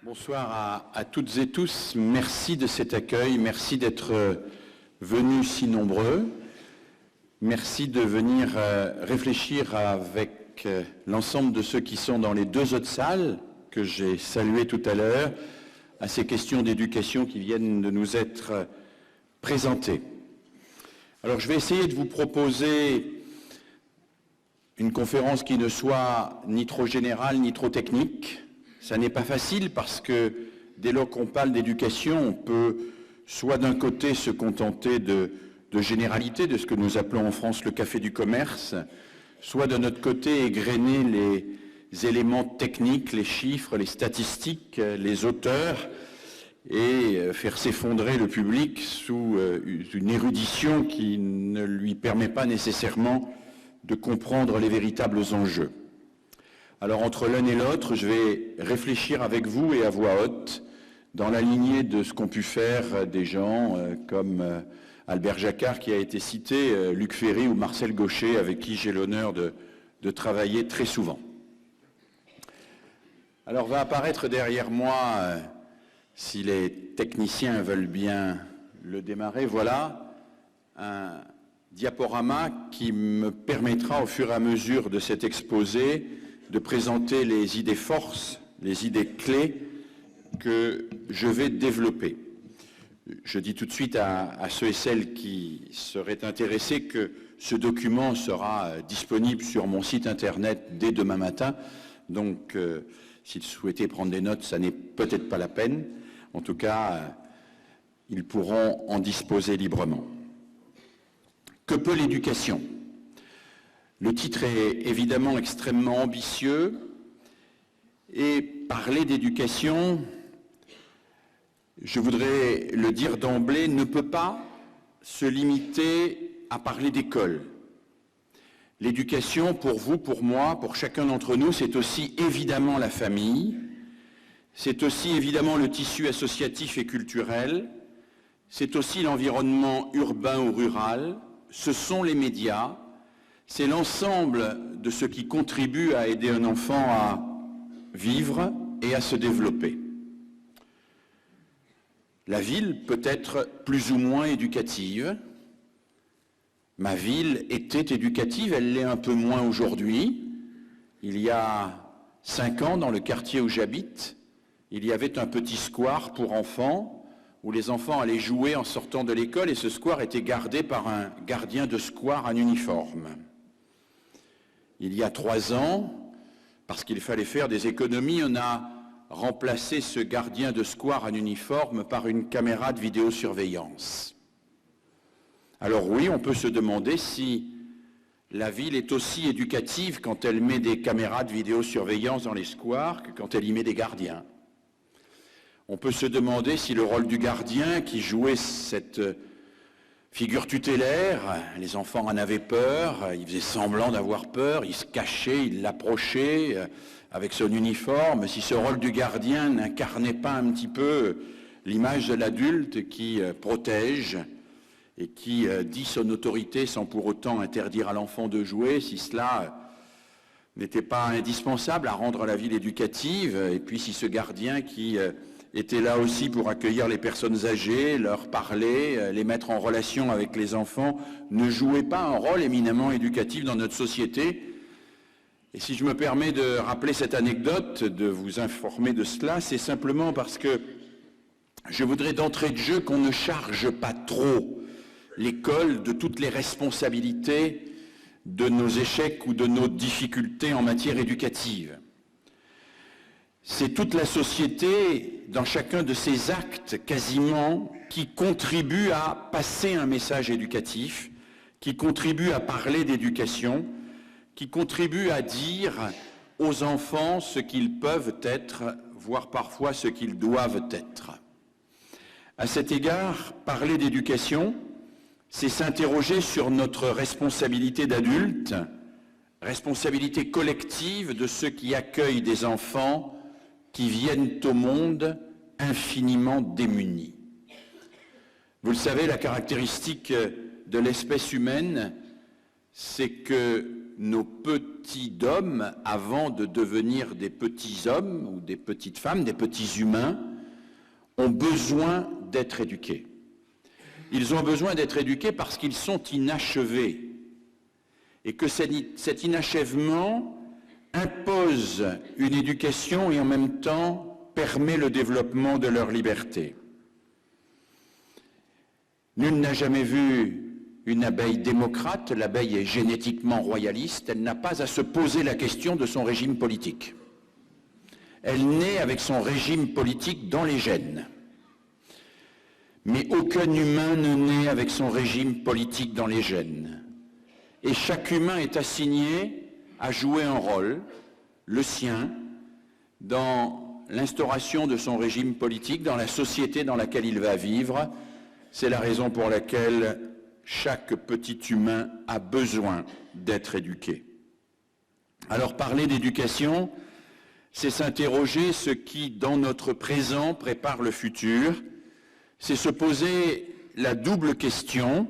Bonsoir à toutes et tous. Merci de cet accueil. Merci d'être venus si nombreux. Merci de venir réfléchir avec l'ensemble de ceux qui sont dans les deux autres salles que j'ai saluées tout à l'heure à ces questions d'éducation qui viennent de nous être présentées. Alors je vais essayer de vous proposer une conférence qui ne soit ni trop générale ni trop technique. Ça n'est pas facile parce que dès lors qu'on parle d'éducation, on peut soit d'un côté se contenter de généralité, de ce que nous appelons en France le café du commerce, soit de notre côté égrener les éléments techniques, les chiffres, les statistiques, les auteurs, et faire s'effondrer le public sous une érudition qui ne lui permet pas nécessairement de comprendre les véritables enjeux. Alors entre l'un et l'autre, je vais réfléchir avec vous et à voix haute dans la lignée de ce qu'ont pu faire des gens comme Albert Jacquard qui a été cité, Luc Ferry ou Marcel Gaucher avec qui j'ai l'honneur de travailler très souvent. Alors va apparaître derrière moi, si les techniciens veulent bien le démarrer, voilà un diaporama qui me permettra au fur et à mesure de cet exposé de présenter les idées forces, les idées clés que je vais développer. Je dis tout de suite à ceux et celles qui seraient intéressés que ce document sera disponible sur mon site internet dès demain matin. Donc, s'ils souhaitaient prendre des notes, ça n'est peut-être pas la peine. En tout cas, ils pourront en disposer librement. Que peut l'éducation ? Le titre est évidemment extrêmement ambitieux et parler d'éducation, je voudrais le dire d'emblée, ne peut pas se limiter à parler d'école. L'éducation, pour vous, pour moi, pour chacun d'entre nous, c'est aussi évidemment la famille, c'est aussi évidemment le tissu associatif et culturel, c'est aussi l'environnement urbain ou rural, ce sont les médias, c'est l'ensemble de ce qui contribue à aider un enfant à vivre et à se développer. La ville peut être plus ou moins éducative. Ma ville était éducative, elle l'est un peu moins aujourd'hui. Il y a 5 ans, dans le quartier où j'habite, il y avait un petit square pour enfants où les enfants allaient jouer en sortant de l'école et ce square était gardé par un gardien de square en uniforme. Il y a 3 ans, parce qu'il fallait faire des économies, on a remplacé ce gardien de square en uniforme par une caméra de vidéosurveillance. Alors oui, on peut se demander si la ville est aussi éducative quand elle met des caméras de vidéosurveillance dans les squares que quand elle y met des gardiens. On peut se demander si le rôle du gardien qui jouait cette figure tutélaire, les enfants en avaient peur, ils faisaient semblant d'avoir peur, ils se cachaient, ils l'approchaient avec son uniforme. Si ce rôle du gardien n'incarnait pas un petit peu l'image de l'adulte qui protège et qui dit son autorité sans pour autant interdire à l'enfant de jouer, si cela n'était pas indispensable à rendre la ville éducative, et puis si ce gardien qui était là aussi pour accueillir les personnes âgées, leur parler, les mettre en relation avec les enfants, ne jouait pas un rôle éminemment éducatif dans notre société. Et si je me permets de rappeler cette anecdote, de vous informer de cela, c'est simplement parce que je voudrais d'entrée de jeu qu'on ne charge pas trop l'école de toutes les responsabilités de nos échecs ou de nos difficultés en matière éducative. C'est toute la société, dans chacun de ses actes quasiment, qui contribue à passer un message éducatif, qui contribue à parler d'éducation, qui contribue à dire aux enfants ce qu'ils peuvent être, voire parfois ce qu'ils doivent être. À cet égard, parler d'éducation, c'est s'interroger sur notre responsabilité d'adulte, responsabilité collective de ceux qui accueillent des enfants qui viennent au monde infiniment démunis. Vous le savez, la caractéristique de l'espèce humaine, c'est que nos petits hommes, avant de devenir des petits hommes ou des petites femmes, des petits humains, ont besoin d'être éduqués. Ils ont besoin d'être éduqués parce qu'ils sont inachevés et que cet inachèvement impose une éducation et en même temps permet le développement de leur liberté. Nul n'a jamais vu une abeille démocrate, l'abeille est génétiquement royaliste, elle n'a pas à se poser la question de son régime politique. Elle naît avec son régime politique dans les gènes. Mais aucun humain ne naît avec son régime politique dans les gènes. Et chaque humain est assigné à jouer un rôle, le sien, dans l'instauration de son régime politique, dans la société dans laquelle il va vivre. C'est la raison pour laquelle chaque petit humain a besoin d'être éduqué. Alors parler d'éducation, c'est s'interroger ce qui, dans notre présent, prépare le futur. C'est se poser la double question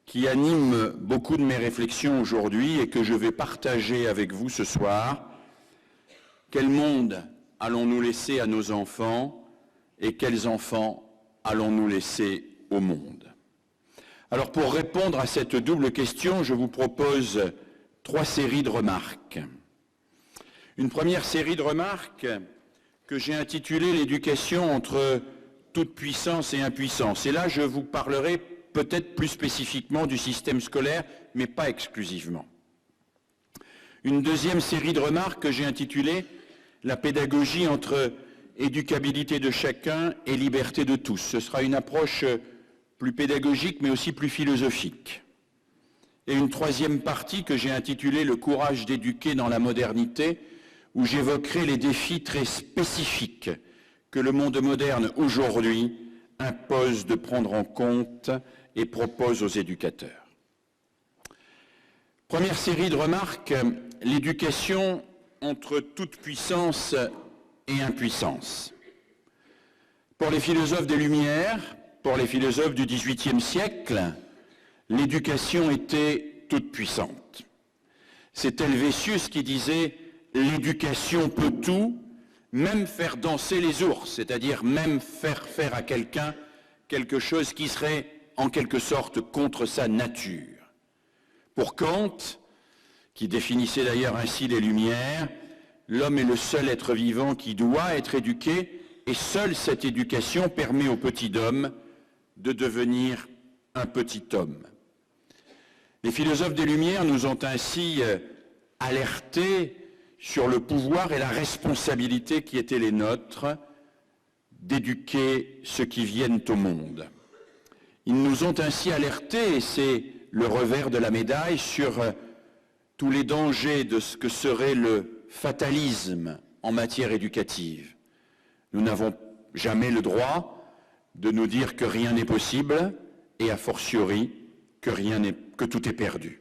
qui anime beaucoup de mes réflexions aujourd'hui et que je vais partager avec vous ce soir. Quel monde allons-nous laisser à nos enfants et quels enfants allons-nous laisser au monde? Alors pour répondre à cette double question, je vous propose 3 séries de remarques. Une première série de remarques que j'ai intitulée « L'éducation entre toute puissance et impuissance ». Et là, je vous parlerai peut-être plus spécifiquement du système scolaire, mais pas exclusivement. Une deuxième série de remarques que j'ai intitulée « La pédagogie entre éducabilité de chacun et liberté de tous ». Ce sera une approche plus pédagogique, mais aussi plus philosophique. Et une troisième partie que j'ai intitulée « Le courage d'éduquer dans la modernité », où j'évoquerai les défis très spécifiques que le monde moderne aujourd'hui impose de prendre en compte et propose aux éducateurs. Première série de remarques, l'éducation entre toute puissance et impuissance. Pour les philosophes des Lumières, pour les philosophes du XVIIIe siècle, l'éducation était toute puissante. C'est Helvétius qui disait « L'éducation peut tout, même faire danser les ours », c'est-à-dire même faire faire à quelqu'un quelque chose qui serait en quelque sorte contre sa nature. Pour Kant, qui définissait d'ailleurs ainsi les Lumières, l'homme est le seul être vivant qui doit être éduqué et seule cette éducation permet au petit homme de devenir un petit homme. Les philosophes des Lumières nous ont ainsi alertés sur le pouvoir et la responsabilité qui étaient les nôtres d'éduquer ceux qui viennent au monde. Ils nous ont ainsi alertés, et c'est le revers de la médaille, sur tous les dangers de ce que serait le fatalisme en matière éducative. Nous n'avons jamais le droit de nous dire que rien n'est possible et a fortiori que tout est perdu.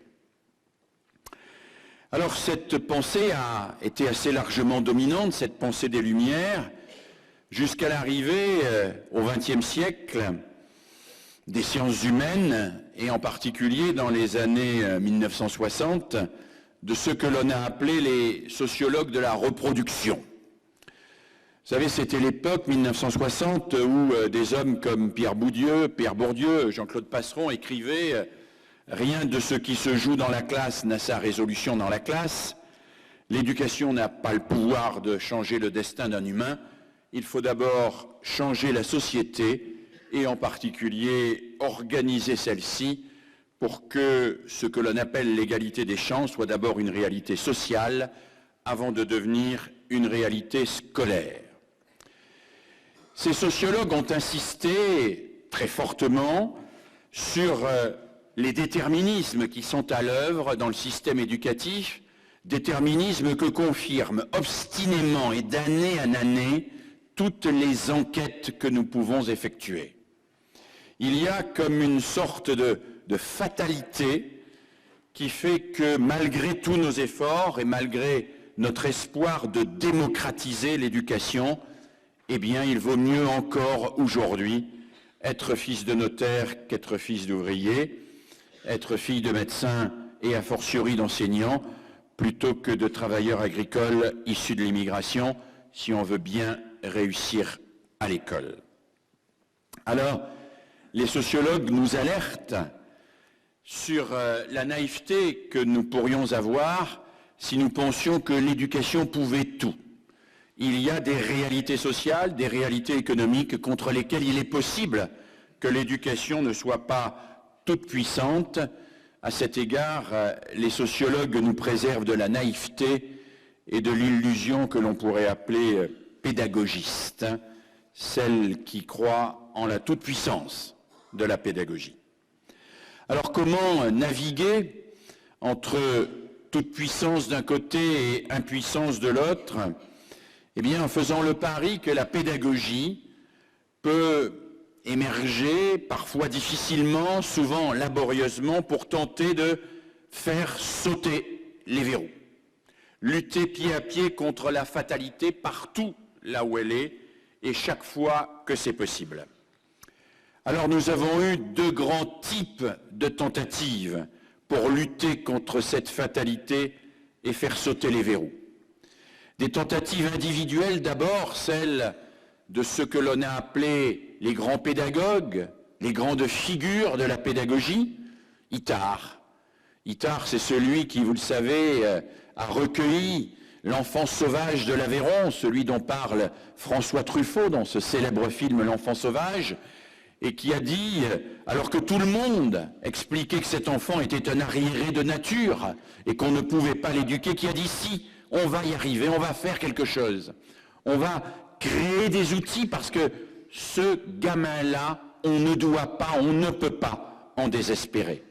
Alors cette pensée a été assez largement dominante, cette pensée des Lumières, jusqu'à l'arrivée au XXe siècle des sciences humaines et en particulier dans les années 1960 de ce que l'on a appelé les sociologues de la reproduction. Vous savez, c'était l'époque 1960 où des hommes comme Pierre Bourdieu, Jean-Claude Passeron écrivaient « Rien de ce qui se joue dans la classe n'a sa résolution dans la classe. L'éducation n'a pas le pouvoir de changer le destin d'un humain. Il faut d'abord changer la société et en particulier organiser celle-ci pour que ce que l'on appelle l'égalité des chances soit d'abord une réalité sociale avant de devenir une réalité scolaire. » Ces sociologues ont insisté très fortement sur les déterminismes qui sont à l'œuvre dans le système éducatif, déterminismes que confirment obstinément et d'année en année toutes les enquêtes que nous pouvons effectuer. Il y a comme une sorte de fatalité qui fait que malgré tous nos efforts et malgré notre espoir de démocratiser l'éducation, eh bien, il vaut mieux encore aujourd'hui être fils de notaire qu'être fils d'ouvrier, être fille de médecin et a fortiori d'enseignants, plutôt que de travailleurs agricoles issus de l'immigration, si on veut bien réussir à l'école. Alors, les sociologues nous alertent sur la naïveté que nous pourrions avoir si nous pensions que l'éducation pouvait tout. Il y a des réalités sociales, des réalités économiques contre lesquelles il est possible que l'éducation ne soit pas toute puissante. À cet égard, les sociologues nous préservent de la naïveté et de l'illusion que l'on pourrait appeler pédagogiste, celle qui croit en la toute-puissance de la pédagogie. Alors comment naviguer entre toute-puissance d'un côté et impuissance de l'autre? Eh bien, en faisant le pari que la pédagogie peut émerger, parfois difficilement, souvent laborieusement, pour tenter de faire sauter les verrous. Lutter pied à pied contre la fatalité partout là où elle est, et chaque fois que c'est possible. Alors nous avons eu deux grands types de tentatives pour lutter contre cette fatalité et faire sauter les verrous. Des tentatives individuelles d'abord, celles de ce que l'on a appelé les grands pédagogues, les grandes figures de la pédagogie. Itard. Itard, c'est celui qui, vous le savez, a recueilli l'enfant sauvage de l'Aveyron, celui dont parle François Truffaut dans ce célèbre film L'enfant sauvage, et qui a dit, alors que tout le monde expliquait que cet enfant était un arriéré de nature et qu'on ne pouvait pas l'éduquer, qui a dit si, on va y arriver, on va faire quelque chose. On va créer des outils parce que ce gamin-là, on ne doit pas, on ne peut pas en désespérer.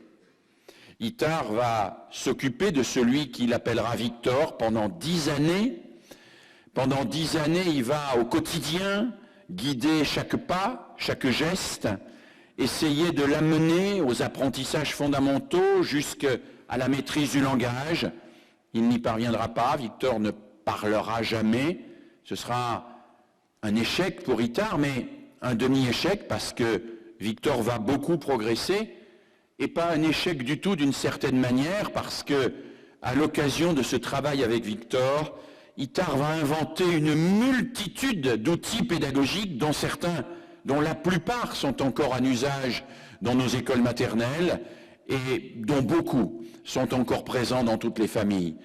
Itard va s'occuper de celui qu'il appellera Victor pendant 10 années. Pendant 10 années, il va au quotidien guider chaque pas, chaque geste, essayer de l'amener aux apprentissages fondamentaux jusqu'à la maîtrise du langage. Il n'y parviendra pas, Victor ne parlera jamais. Ce sera un échec pour Itard, mais un demi-échec parce que Victor va beaucoup progresser, et pas un échec du tout d'une certaine manière parce que, à l'occasion de ce travail avec Victor, Itard va inventer une multitude d'outils pédagogiques dont la plupart sont encore en usage dans nos écoles maternelles et dont beaucoup sont encore présents dans toutes les familles.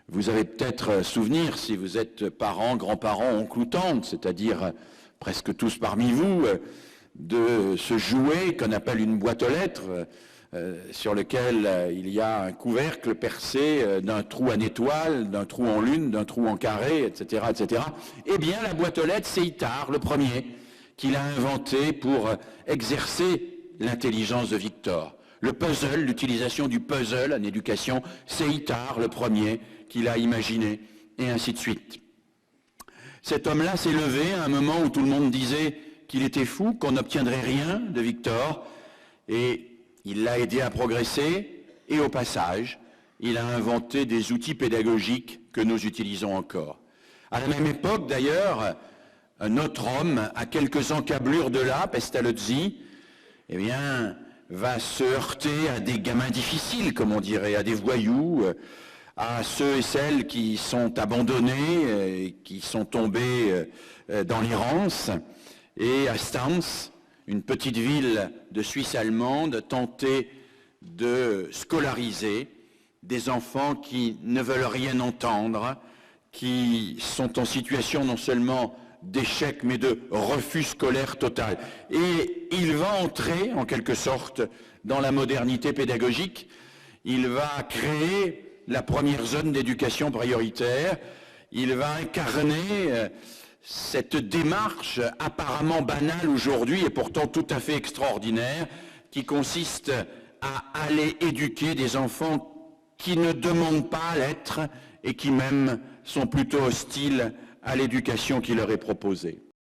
Vous avez peut-être souvenir, si vous êtes parents, grands-parents, oncles ou tantes, c'est-à-dire presque tous parmi vous, de ce jouet qu'on appelle une boîte aux lettres, sur lequel il y a un couvercle percé d'un trou en étoile, d'un trou en lune, d'un trou en carré, etc., etc. Eh bien, la boîte aux lettres, c'est Itard, le premier, qu'il a inventé pour exercer l'intelligence de Victor. Le puzzle, l'utilisation du puzzle en éducation, c'est Itard, le premier, qu'il a imaginé, et ainsi de suite. Cet homme-là s'est levé à un moment où tout le monde disait qu'il était fou, qu'on n'obtiendrait rien de Victor, et il l'a aidé à progresser, et au passage, il a inventé des outils pédagogiques que nous utilisons encore. À la même époque, d'ailleurs, un autre homme, à quelques encablures de là, Pestalozzi, eh bien, va se heurter à des gamins difficiles, comme on dirait, à des voyous, à ceux et celles qui sont abandonnés, qui sont tombés dans l'errance, et à Stans, une petite ville de Suisse allemande, tenter de scolariser des enfants qui ne veulent rien entendre, qui sont en situation non seulement d'échec, mais de refus scolaire total. Et il va entrer, en quelque sorte, dans la modernité pédagogique. Il va créer la première zone d'éducation prioritaire. Il va incarner cette démarche apparemment banale aujourd'hui et pourtant tout à fait extraordinaire qui consiste à aller éduquer des enfants qui ne demandent pas à l'être et qui même sont plutôt hostiles à l'éducation qui leur est proposée.